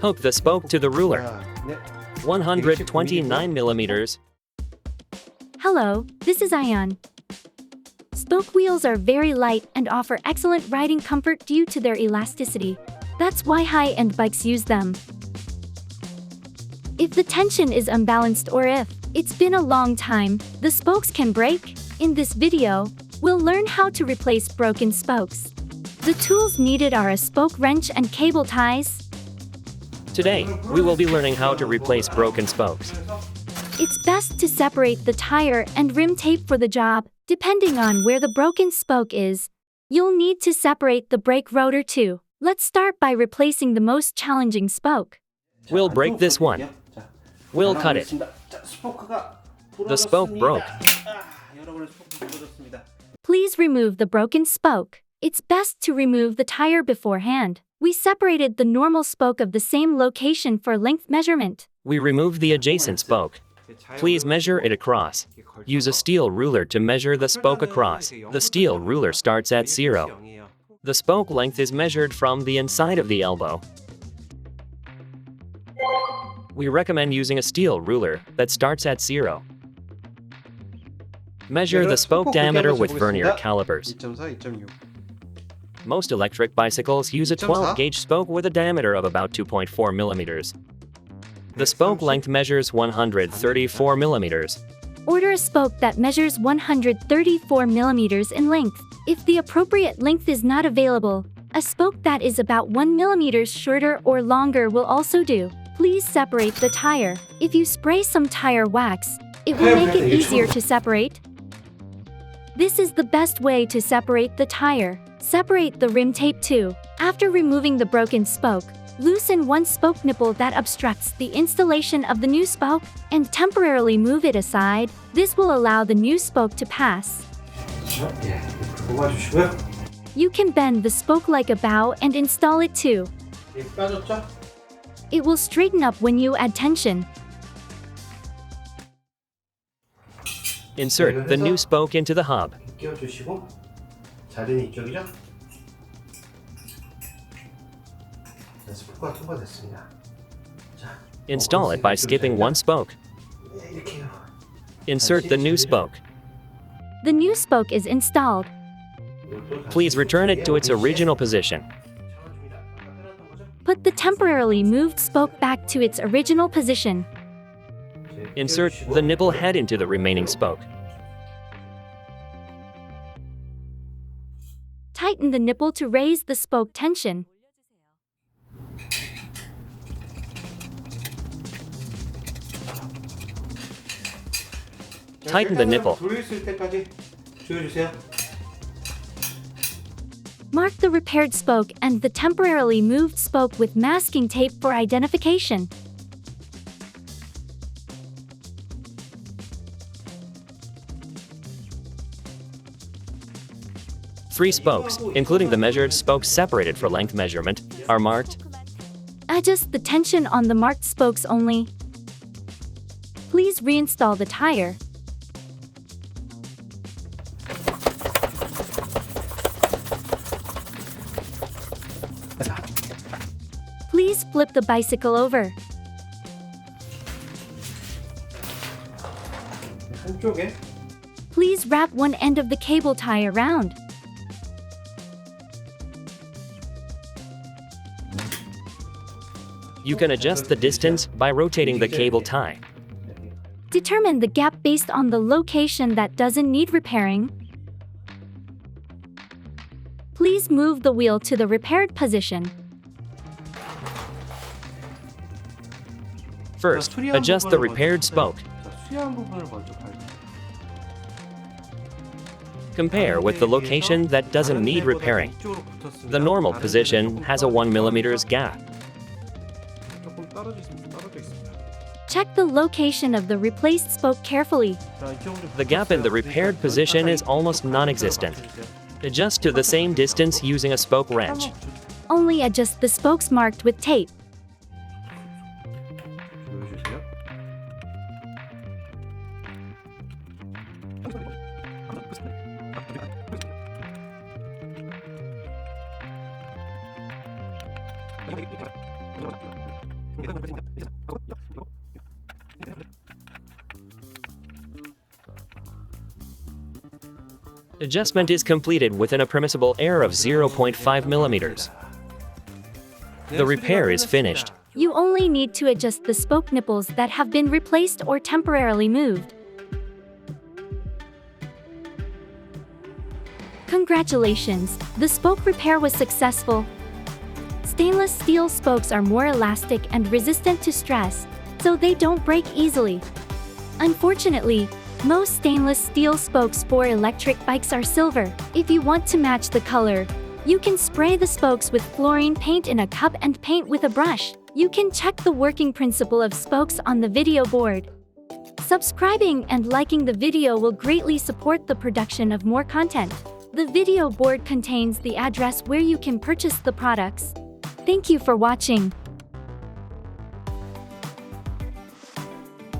Hook the spoke to the ruler. 129 millimeters. Hello, this is Ion. Spoke wheels are very light and offer excellent riding comfort due to their elasticity. That's why high-end bikes use them. If the tension is unbalanced or if it's been a long time, the spokes can break. In this video, we'll learn how to replace broken spokes. The tools needed are a spoke wrench and cable ties. Today, we will be learning how to replace broken spokes. It's best to separate the tire and rim tape for the job. Depending on where the broken spoke is, you'll need to separate the brake rotor too. Let's start by replacing the most challenging spoke. We'll break this one. We'll cut it. The spoke broke. Please remove the broken spoke. It's best to remove the tire beforehand. We separated the normal spoke of the same location for length measurement. We removed the adjacent spoke. Please measure it across. Use a steel ruler to measure the spoke across. The steel ruler starts at 0. The spoke length is measured from the inside of the elbow. We recommend using a steel ruler that starts at 0. Measure the spoke diameter with vernier calipers. Most electric bicycles use a 12-gauge spoke with a diameter of about 2.4 millimeters. The spoke length measures 134 millimeters. Order a spoke that measures 134 millimeters in length. If the appropriate length is not available, a spoke that is about 1 millimeter shorter or longer will also do. Please separate the tire. If you spray some tire wax, it will make it easier to separate. This is the best way to separate the tire. Separate the rim tape too. After removing the broken spoke, loosen one spoke nipple that obstructs the installation of the new spoke and temporarily move it aside. This will allow the new spoke to pass. You can bend the spoke like a bow and install it too. It will straighten up when you add tension. Insert the new spoke into the hub. Install it by skipping one spoke. Insert the new spoke. The new spoke is installed. Please return it to its original position. Put the temporarily moved spoke back to its original position. Insert the nipple head into the remaining spoke. Tighten the nipple to raise the spoke tension. Tighten the nipple. Mark the repaired spoke and the temporarily moved spoke with masking tape for identification. Three spokes, including the measured spokes separated for length measurement, are marked. Adjust the tension on the marked spokes only. Please reinstall the tire. Please flip the bicycle over. Please wrap one end of the cable tie around. You can adjust the distance by rotating the cable tie. Determine the gap based on the location that doesn't need repairing. Please move the wheel to the repaired position. First, adjust the repaired spoke. Compare with the location that doesn't need repairing. The normal position has a 1 millimeters gap. Check the location of the replaced spoke carefully. The gap in the repaired position is almost non-existent. Adjust to the same distance using a spoke wrench. Only adjust the spokes marked with tape. Adjustment is completed within a permissible error of 0.5 millimeters. The repair is finished. You only need to adjust the spoke nipples that have been replaced or temporarily moved. Congratulations! The spoke repair was successful. Stainless steel spokes are more elastic and resistant to stress, so they don't break easily. Unfortunately, most stainless steel spokes for electric bikes are silver. If you want to match the color, you can spray the spokes with fluorine paint in a cup and paint with a brush. You can check the working principle of spokes on the video board. Subscribing and liking the video will greatly support the production of more content. The video board contains the address where you can purchase the products. Thank you for watching.